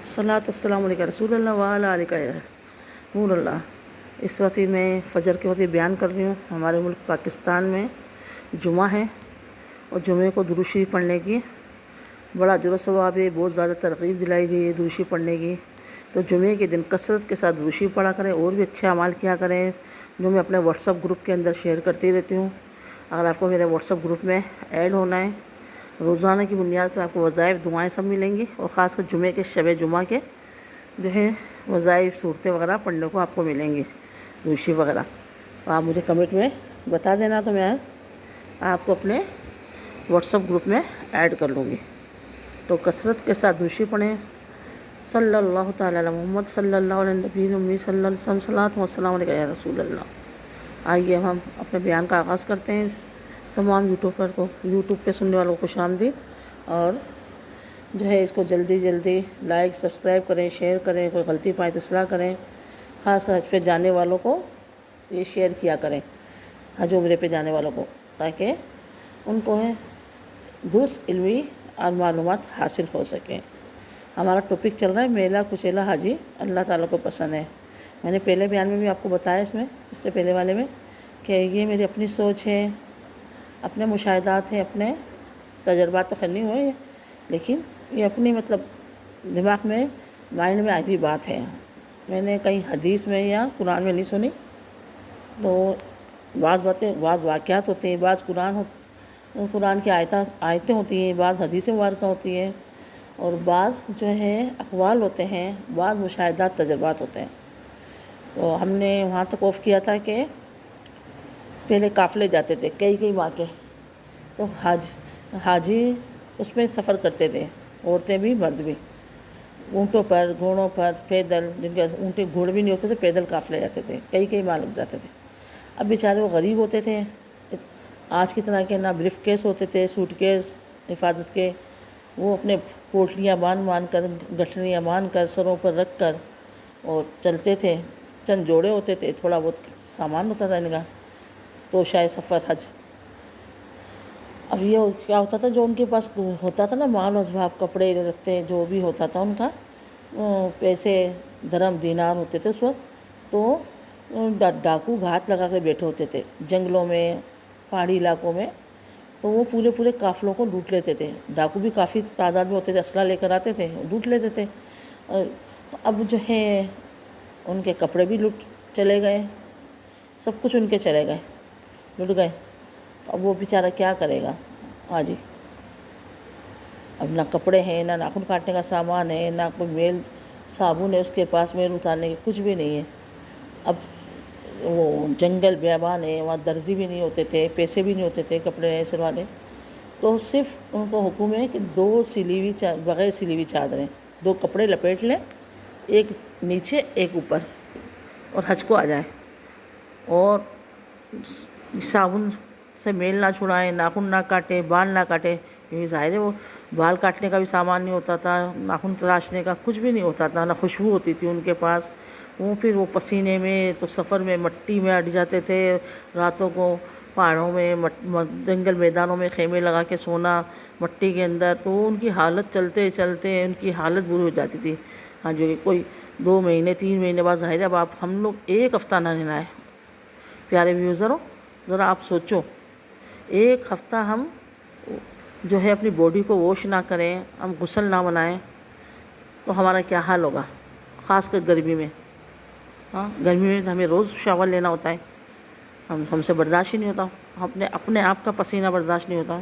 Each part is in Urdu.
صلاۃ السلام علیکہ رسول اللہ وعلیٰ علیہ نور اللہ۔ اس وقت میں فجر کے وقت بیان کر رہی ہوں۔ ہمارے ملک پاکستان میں جمعہ ہے اور جمعے کو درود شریف پڑھنے کی بڑا اجر و ثواب ہے، بہت زیادہ ترغیب دلائی گئی ہے درود شریف پڑھنے کی۔ تو جمعے کے دن کثرت کے ساتھ درود شریف پڑھا کریں اور بھی اچھے اعمال کیا کریں، جو میں اپنے واٹس ایپ گروپ کے اندر شیئر کرتی رہتی ہوں۔ اگر آپ کو میرے واٹس ایپ گروپ میں ایڈ ہونا ہے، روزانہ کی بنیاد پر آپ کو وظائف دعائیں سب ملیں گی، اور خاص کر جمعے کے شب جمعہ کے جو ہے وظائف صورتیں وغیرہ پڑھنے کو آپ کو ملیں گی، درود شریف وغیرہ۔ تو آپ مجھے کمنٹ میں بتا دینا، تو میں آپ کو اپنے واٹس ایپ گروپ میں ایڈ کر لوں گی۔ تو کثرت کے ساتھ درود شریف پڑھیں۔ صلی اللہ تعالیٰ علی محمد صلی اللہ علیہ نبی امی صلی اللہ علیہ وسلم صلاۃ والسلام علیکہ یا رسول اللہ۔ آئیے ہم اپنے بیان کا آغاز کرتے ہیں۔ تمام یوٹیوب پہ سننے والوں کو خوش آمدید، اور جو ہے اس کو جلدی لائک سبسکرائب کریں، شیئر کریں، کوئی غلطی پائے تو اصلاح کریں۔ خاص کر حج پہ جانے والوں کو یہ شیئر کیا کریں، حج عمرے پہ جانے والوں کو، تاکہ ان کو درست علمی اور معلومات حاصل ہو سکیں۔ ہمارا ٹاپک چل رہا ہے میلہ کچیلا حاجی اللہ تعالیٰ کو پسند ہے۔ میں نے پہلے بیان میں بھی آپ کو بتایا، اس سے پہلے والے میں، کہ یہ میری اپنی سوچ ہے، اپنے مشاہدات ہیں، اپنے تجربات تو خیر نہیں ہوئے، لیکن یہ اپنی دماغ میں مائنڈ میں آئی ہوئی بات ہے۔ میں نے کہیں حدیث میں یا قرآن میں نہیں سنی، تو بعض باتیں، بعض واقعات ہوتے ہیں، بعض قرآن کی آیتیں ہوتی ہیں، بعض حدیث مبارکہ ہوتی ہیں، اور بعض جو ہے اقوال ہوتے ہیں، بعض مشاہدات تجربات ہوتے ہیں۔ تو ہم نے وہاں تک وقف کیا تھا کہ پہلے قافلے جاتے تھے کئی ماہ کے، تو حاجی اس میں سفر کرتے تھے، عورتیں بھی مرد بھی، اونٹوں پر، گھوڑوں پر، پیدل، جن کے اونٹے گھوڑے بھی نہیں ہوتے تھے، پیدل قافلے جاتے تھے، کئی ماہ لگ جاتے تھے۔ اب بیچارے وہ غریب ہوتے تھے، آج کی طرح کے نہ بریف کیس ہوتے تھے، سوٹ کیس حفاظت کے، وہ اپنے پوٹلیاں باندھ کر، گٹھڑیاں باندھ کر، سروں پر رکھ کر اور چلتے تھے۔ چند جوڑے ہوتے تھے، تھوڑا بہت سامان ہوتا تھا ان کا، تو شاید سفر حج۔ اب یہ کیا ہوتا تھا، جو ان کے پاس ہوتا تھا نا مال و اسباب، کپڑے رکھتے، جو بھی ہوتا تھا ان کا، پیسے درہم دینار ہوتے تھے اس وقت، تو ڈاکو گھات لگا کے بیٹھے ہوتے تھے جنگلوں میں، پہاڑی علاقوں میں، تو وہ پورے قافلوں کو لوٹ لیتے تھے۔ ڈاکو بھی کافی تعداد میں ہوتے تھے، اسلحہ لے کر آتے تھے، لوٹ لیتے تھے۔ اب جو ہے ان کے کپڑے بھی لوٹ چلے گئے، سب کچھ ان کے چلے گئے، لٹ گئے۔ اب وہ بیچارہ کیا کرے گا حاجی؟ اب نہ کپڑے ہیں، نہ ناخن کاٹنے کا سامان ہے، نہ کوئی میل صابن ہے اس کے پاس، میل اتارنے کی کچھ بھی نہیں ہے۔ اب وہ جنگل بیابان ہے، وہاں درزی بھی نہیں ہوتے تھے، پیسے بھی نہیں ہوتے تھے کپڑے نئے سلوانے، تو صرف ان کو حکم ہے کہ بغیر سلی ہوئی چادریں، 2 کپڑے لپیٹ لیں، ایک نیچے ایک اوپر، اور حج کو آ جائیں، اور صابن سے میل نہ چھڑائیں، ناخن نہ کاٹیں، بال نہ کاٹیں، کیونکہ ظاہر ہے وہ بال کاٹنے کا بھی سامان نہیں ہوتا تھا، ناخن تراشنے کا کچھ بھی نہیں ہوتا تھا، نہ خوشبو ہوتی تھی ان کے پاس۔ پھر وہ پسینے میں، تو سفر میں مٹی میں اٹ جاتے تھے، راتوں کو پہاڑوں میں، جنگل میدانوں میں خیمے لگا کے سونا مٹی کے اندر، تو ان کی حالت چلتے ان کی حالت بری ہو جاتی تھی۔ ہاں جو کوئی 2 مہینے 3 مہینے بعد، ظاہر ہے اب ہم لوگ 1 ہفتہ نہ نہائے، پیارے ویوزروں ذرا آپ سوچو، 1 ہفتہ ہم جو ہے اپنی باڈی کو واش نہ کریں، ہم غسل نہ بنائیں، تو ہمارا کیا حال ہوگا؟ خاص کر گرمی میں۔ گرمی میں تو ہمیں روز شاور لینا ہوتا ہے، ہم سے برداشت ہی نہیں ہوتا، اپنے آپ کا پسینہ برداشت نہیں ہوتا،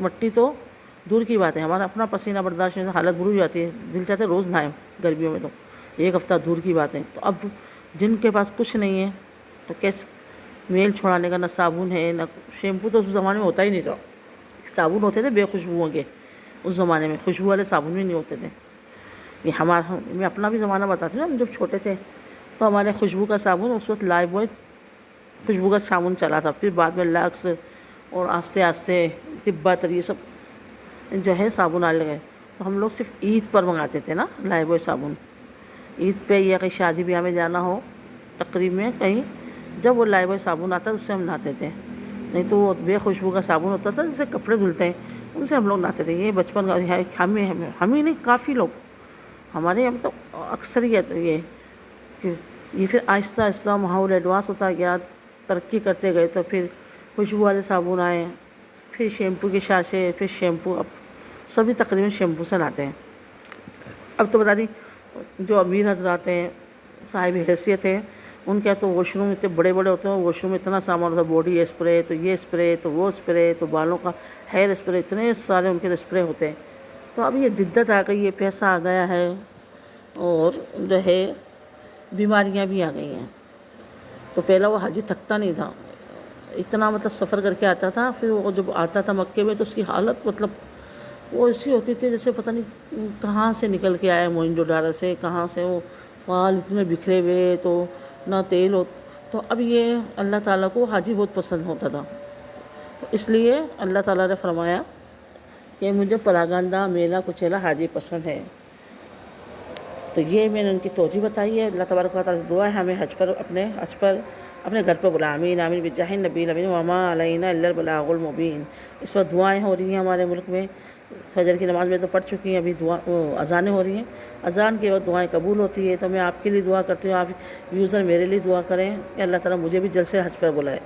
مٹی تو دور کی بات ہے، ہمارا اپنا پسینہ برداشت نہیں ہوتا، حالت بری ہو جاتی ہے، دل چاہتے روز نہائیں گرمیوں میں، تو 1 ہفتہ دور کی بات ہے۔ تو اب جن کے پاس کچھ نہیں ہے، تو کیسے میل چھڑانے کا، نہ صابن ہے، نہ شیمپو، تو اس زمانے میں ہوتا ہی نہیں تھا، صابن ہوتے تھے بے خوشبوؤں کے، اس زمانے میں خوشبو والے صابن بھی نہیں ہوتے تھے۔ یہ میں اپنا بھی زمانہ بتاتی ہوں، ہم جب چھوٹے تھے تو ہمارے خوشبو کا صابن اس وقت لائف بوائے خوشبو کا صابن چلا تھا، پھر بعد میں لکس اور آہستہ طبہ تر یہ سب جو ہے صابن آنے لگے۔ تو ہم لوگ صرف عید پر منگاتے تھے نا لائف بوائے صابن، عید پہ یا کہیں شادی بیاہ میں جانا ہو، تقریب میں کہیں، جب وہ لائف بوائے صابن آتا ہے اس سے ہم نہاتے تھے۔ نہیں تو وہ بے خوشبو کا صابن ہوتا تھا جس سے کپڑے دھلتے ہیں، ان سے ہم لوگ نہاتے تھے۔ یہ بچپن کا ہم ہی نہیں، کافی لوگ ہمارے یہاں تو اکثریت یہ کہ یہ پھر آہستہ آہستہ ماحول ایڈوانس ہوتا گیا، ترقی کرتے گئے، تو پھر خوشبو والے صابن آئے، پھر شیمپو کے شاشے، پھر شیمپو، اب سبھی تقریباً شیمپو سے نہاتے ہیں۔ اب تو بتا نہیں، جو امیر حضرات ہیں، صاحب حیثیت ہیں، ان کے تو واش روم اتنے بڑے بڑے ہوتے ہیں، واش روم میں اتنا سامان ہوتا ہے، باڈی اسپرے، تو یہ اسپرے، تو وہ اسپرے، تو بالوں کا ہیئر اسپرے، اتنے سارے ان کے اسپرے ہوتے ہیں۔ تو اب یہ جدت آ گئی ہے، پیسہ آ گیا ہے، اور جو ہے بیماریاں بھی آ گئی ہیں۔ تو پہلا وہ حاجی تھکتا نہیں تھا، اتنا مطلب سفر کر کے آتا تھا، پھر وہ جب آتا تھا مکے میں تو اس کی حالت مطلب وہ ایسی ہوتی تھی جیسے پتہ نہیں کہاں سے نکل کے آیا، موئنجو دارو سے، کہاں سے، وہ بال اتنے بکھرے ہوئے، تو نہ تیل ہو۔ تو اب یہ اللہ تعالیٰ کو حاجی بہت پسند ہوتا تھا، اس لیے اللہ تعالیٰ نے فرمایا کہ مجھے پراگندہ میلا کچیلا حاجی پسند ہے۔ تو یہ میں نے ان کی توجہ بتائی ہے۔ اللہ تبارک و تعالیٰ سے دعا ہے ہمیں حج پر اپنے گھر پر بلا، آمین آمین بجاہ النبی الامین وما علینا الا البلاغ المبین۔ اس وقت دعائیں ہو رہی ہیں ہمارے ملک میں، فجر کی نماز میں تو پڑھ چکی ہیں، ابھی اذانیں ہو رہی ہیں، اذان کے وقت دعائیں قبول ہوتی ہے۔ تو میں آپ کے لیے دعا کرتی ہوں، آپ یوزر میرے لیے دعا کریں کہ اللہ تعالیٰ مجھے بھی جلد سے حج پر بلائے۔